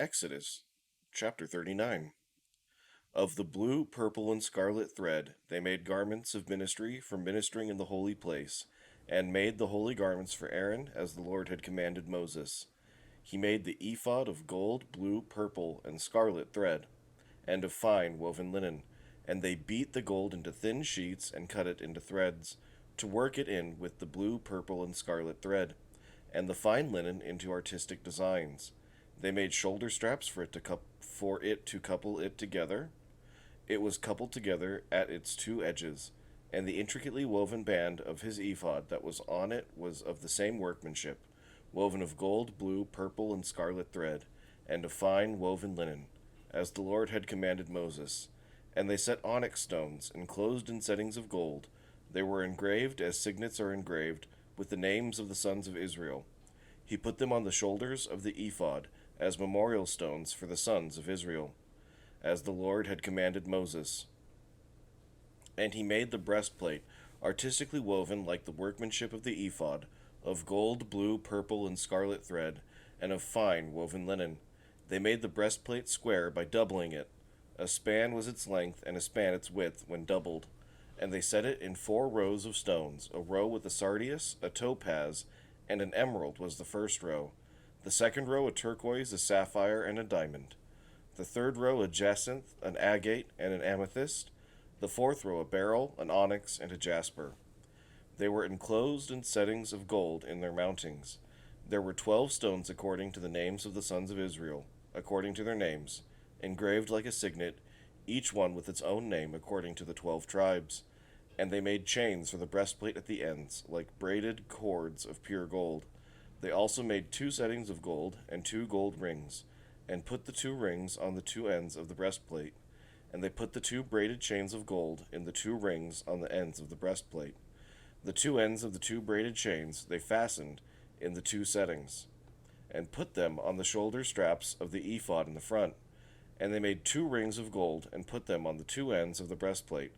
Exodus chapter 39. Of the blue, purple, and scarlet thread they made garments of ministry for ministering in the holy place, and made the holy garments for Aaron as the Lord had commanded Moses. He made the ephod of gold, blue, purple, and scarlet thread, and of fine woven linen, and they beat the gold into thin sheets and cut it into threads, to work it in with the blue, purple, and scarlet thread, and the fine linen into artistic designs. They made shoulder straps for it to couple it together. It was coupled together at its two edges, and the intricately woven band of his ephod that was on it was of the same workmanship, woven of gold, blue, purple, and scarlet thread, and of fine woven linen, as the Lord had commanded Moses. And they set onyx stones, enclosed in settings of gold. They were engraved as signets are engraved, with the names of the sons of Israel. He put them on the shoulders of the ephod, as memorial stones for the sons of Israel, as the Lord had commanded Moses. And he made the breastplate, artistically woven like the workmanship of the ephod, of gold, blue, purple, and scarlet thread, and of fine woven linen. They made the breastplate square by doubling it. A span was its length, and a span its width, when doubled. And they set it in 4 rows of stones. A row with a sardius, a topaz, and an emerald was the first row. The second row a turquoise, a sapphire, and a diamond. The third row a jacinth, an agate, and an amethyst. The fourth row a beryl, an onyx, and a jasper. They were enclosed in settings of gold in their mountings. There were 12 stones according to the names of the sons of Israel, according to their names, engraved like a signet, each one with its own name according to the 12 tribes. And they made chains for the breastplate at the ends, like braided cords of pure gold. They also made 2 settings of gold and 2 gold rings, and put the 2 rings on the 2 ends of the breastplate. And they put the 2 braided chains of gold in the 2 rings on the ends of the breastplate. The 2 ends of the 2 braided chains they fastened in the 2 settings, and put them on the shoulder straps of the ephod in the front. And they made 2 rings of gold, and put them on the 2 ends of the breastplate,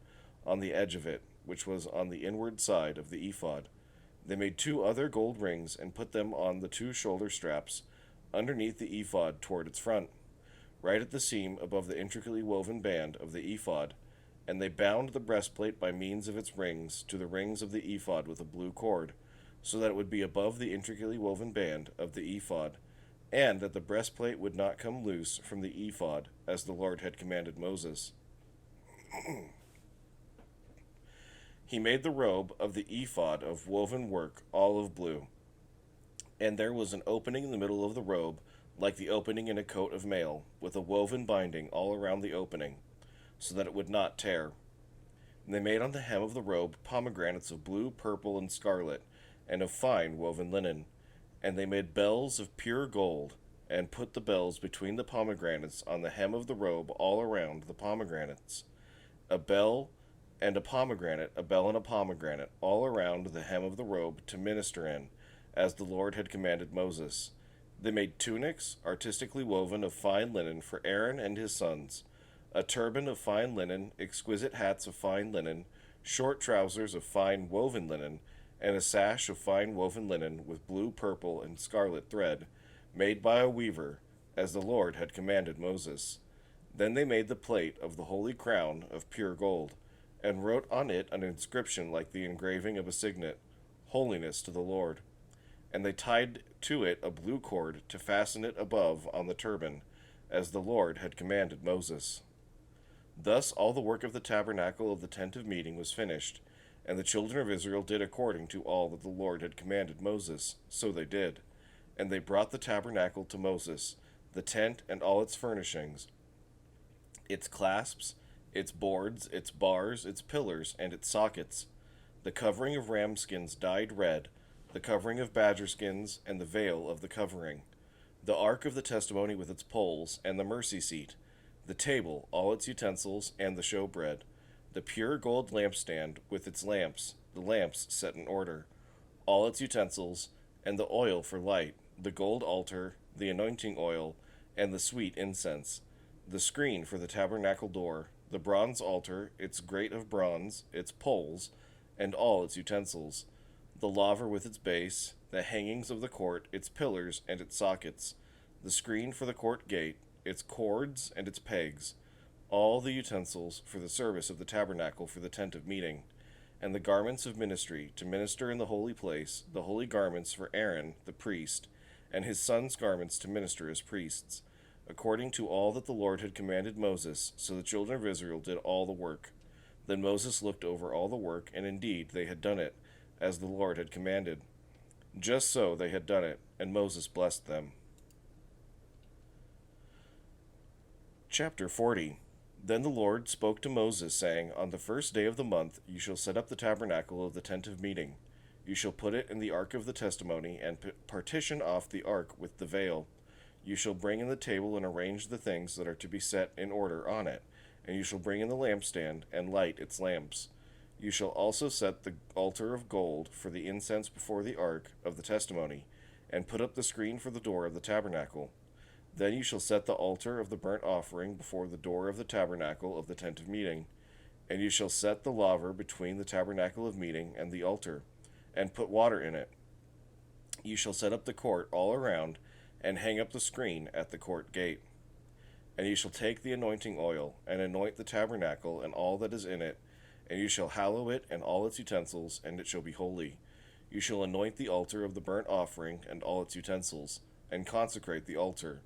on the edge of it, which was on the inward side of the ephod. They made 2 other gold rings, and put them on the 2 shoulder straps, underneath the ephod toward its front, right at the seam above the intricately woven band of the ephod. And they bound the breastplate by means of its rings to the rings of the ephod with a blue cord, so that it would be above the intricately woven band of the ephod, and that the breastplate would not come loose from the ephod, as the Lord had commanded Moses. He made the robe of the ephod of woven work, all of blue. And there was an opening in the middle of the robe, like the opening in a coat of mail, with a woven binding all around the opening, so that it would not tear. And they made on the hem of the robe pomegranates of blue, purple, and scarlet, and of fine woven linen. And they made bells of pure gold, and put the bells between the pomegranates on the hem of the robe all around the pomegranates. A bell and a pomegranate, a bell and a pomegranate, all around the hem of the robe to minister in, as the Lord had commanded Moses. They made tunics, artistically woven of fine linen, for Aaron and his sons, a turban of fine linen, exquisite hats of fine linen, short trousers of fine woven linen, and a sash of fine woven linen with blue, purple, and scarlet thread, made by a weaver, as the Lord had commanded Moses. Then they made the plate of the holy crown of pure gold, and wrote on it an inscription like the engraving of a signet, Holiness to the Lord. And they tied to it a blue cord to fasten it above on the turban, as the Lord had commanded Moses. Thus all the work of the tabernacle of the tent of meeting was finished, and the children of Israel did according to all that the Lord had commanded Moses. So they did. And they brought the tabernacle to Moses, the tent and all its furnishings, its clasps, its boards, its bars, its pillars, and its sockets, the covering of ram skins dyed red, the covering of badger skins, and the veil of the covering, the ark of the testimony with its poles, and the mercy seat, the table, all its utensils, and the showbread, the pure gold lampstand with its lamps, the lamps set in order, all its utensils, and the oil for light, the gold altar, the anointing oil, and the sweet incense, the screen for the tabernacle door, the bronze altar, its grate of bronze, its poles, and all its utensils, the laver with its base, the hangings of the court, its pillars, and its sockets, the screen for the court gate, its cords and its pegs, all the utensils for the service of the tabernacle for the tent of meeting, and the garments of ministry to minister in the holy place, the holy garments for Aaron the priest, and his sons' garments to minister as priests, according to all that the Lord had commanded Moses. So the children of Israel did all the work. Then Moses looked over all the work, and indeed they had done it, as the Lord had commanded. Just so they had done it, and Moses blessed them. Chapter 40. Then the Lord spoke to Moses, saying, On the first day of the month you shall set up the tabernacle of the tent of meeting. You shall put it in the ark of the testimony, and partition off the ark with the veil. You shall bring in the table and arrange the things that are to be set in order on it, and you shall bring in the lampstand and light its lamps. You shall also set the altar of gold for the incense before the ark of the testimony, and put up the screen for the door of the tabernacle. Then you shall set the altar of the burnt offering before the door of the tabernacle of the tent of meeting, and you shall set the laver between the tabernacle of meeting and the altar, and put water in it. You shall set up the court all around, and hang up the screen at the court gate. And you shall take the anointing oil, and anoint the tabernacle and all that is in it, and you shall hallow it and all its utensils, and it shall be holy. You shall anoint the altar of the burnt offering and all its utensils, and consecrate the altar.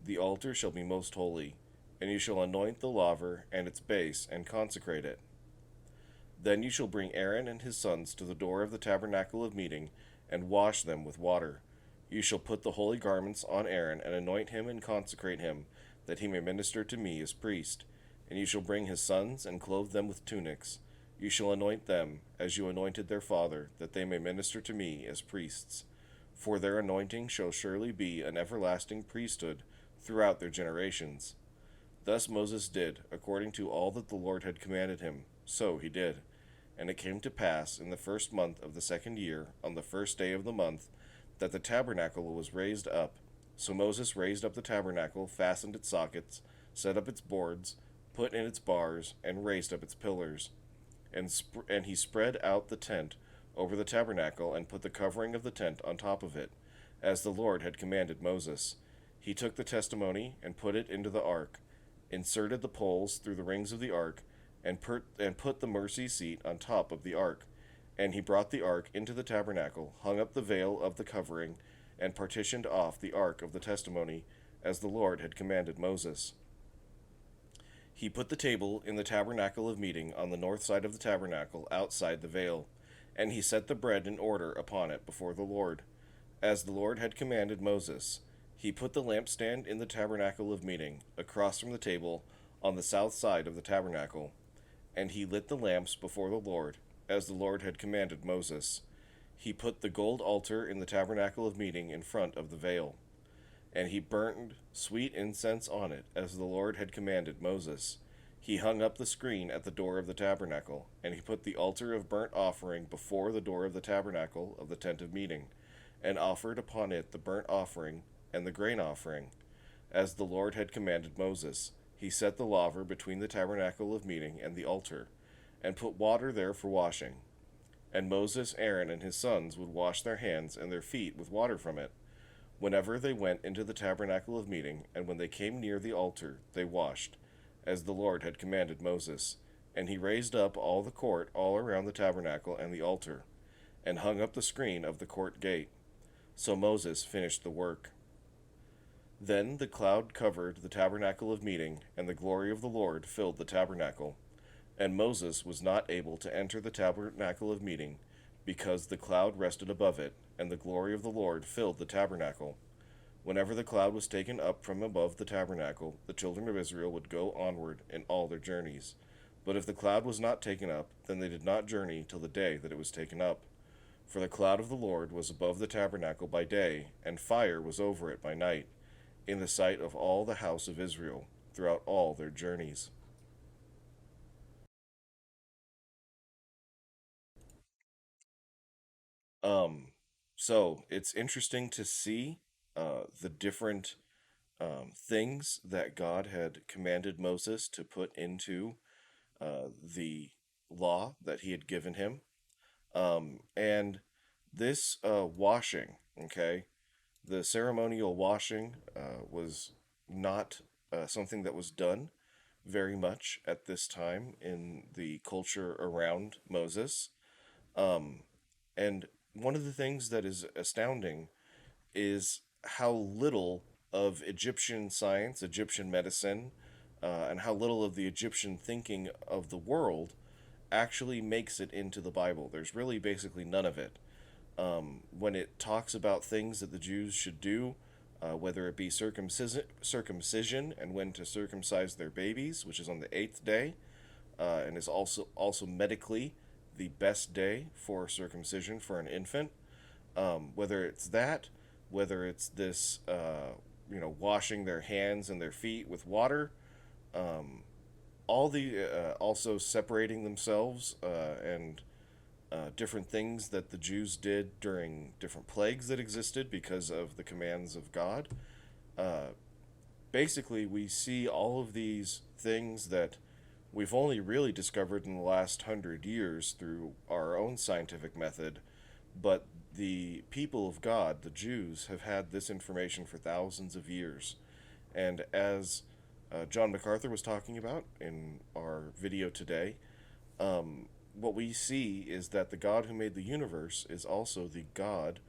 The altar shall be most holy, and you shall anoint the laver and its base, and consecrate it. Then you shall bring Aaron and his sons to the door of the tabernacle of meeting, and wash them with water. You shall put the holy garments on Aaron, and anoint him and consecrate him, that he may minister to me as priest. And you shall bring his sons, and clothe them with tunics. You shall anoint them, as you anointed their father, that they may minister to me as priests. For their anointing shall surely be an everlasting priesthood throughout their generations. Thus Moses did, according to all that the Lord had commanded him. So he did. And it came to pass in the first month of the second year, on the first day of the month, that the tabernacle was raised up. So Moses raised up the tabernacle, fastened its sockets, set up its boards, put in its bars, and raised up its pillars. And he spread out the tent over the tabernacle, and put the covering of the tent on top of it, as the Lord had commanded Moses. He took the testimony and put it into the ark, inserted the poles through the rings of the ark, and put the mercy seat on top of the ark. And he brought the ark into the tabernacle, hung up the veil of the covering, and partitioned off the ark of the testimony, as the Lord had commanded Moses. He put the table in the tabernacle of meeting on the north side of the tabernacle, outside the veil, and he set the bread in order upon it before the Lord, as the Lord had commanded Moses. He put the lampstand in the tabernacle of meeting, across from the table, on the south side of the tabernacle. And he lit the lamps before the Lord, as the Lord had commanded Moses. He put the gold altar in the tabernacle of meeting in front of the veil. And he burned sweet incense on it, as the Lord had commanded Moses. He hung up the screen at the door of the tabernacle, and he put the altar of burnt offering before the door of the tabernacle of the tent of meeting, and offered upon it the burnt offering and the grain offering, as the Lord had commanded Moses. He set the laver between the tabernacle of meeting and the altar, and put water there for washing. And Moses, Aaron, and his sons would wash their hands and their feet with water from it, whenever they went into the tabernacle of meeting, and when they came near the altar, they washed, as the Lord had commanded Moses. And he raised up all the court all around the tabernacle and the altar, and hung up the screen of the court gate. So Moses finished the work. Then the cloud covered the tabernacle of meeting, and the glory of the Lord filled the tabernacle. And Moses was not able to enter the tabernacle of meeting, because the cloud rested above it, and the glory of the Lord filled the tabernacle. Whenever the cloud was taken up from above the tabernacle, the children of Israel would go onward in all their journeys. But if the cloud was not taken up, then they did not journey till the day that it was taken up. For the cloud of the Lord was above the tabernacle by day, and fire was over it by night, in the sight of all the house of Israel, throughout all their journeys. Um, so it's interesting to see the different things that God had commanded Moses to put into the law that he had given him. And this washing, okay? The ceremonial washing was not something that was done very much at this time in the culture around Moses. Um, and one of the things that is astounding is how little of Egyptian science, Egyptian medicine, and how little of the Egyptian thinking of the world actually makes it into the Bible. There's really basically none of it. When it talks about things that the Jews should do, whether it be circumcision and when to circumcise their babies, which is on the eighth day, and is also medically the best day for circumcision for an infant. Whether it's that, whether it's this, washing their hands and their feet with water, all the also separating themselves and different things that the Jews did during different plagues that existed because of the commands of God. Uh, Basically, we see all of these things that we've only really discovered in the last 100 years through our own scientific method, but the people of God, the Jews, have had this information for thousands of years. And as John MacArthur was talking about in our video today, what we see is that the God who made the universe is also the God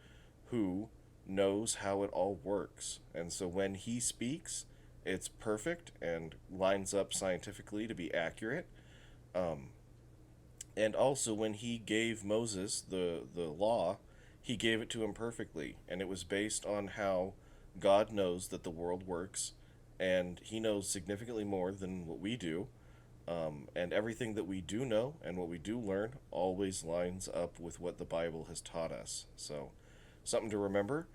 who knows how it all works. And so when he speaks, it's perfect and lines up scientifically to be accurate. Um, and also, when he gave Moses the law, he gave it to him perfectly. And it was based on how God knows that the world works. And he knows significantly more than what we do. And everything that we do know and what we do learn always lines up with what the Bible has taught us. So, something to remember.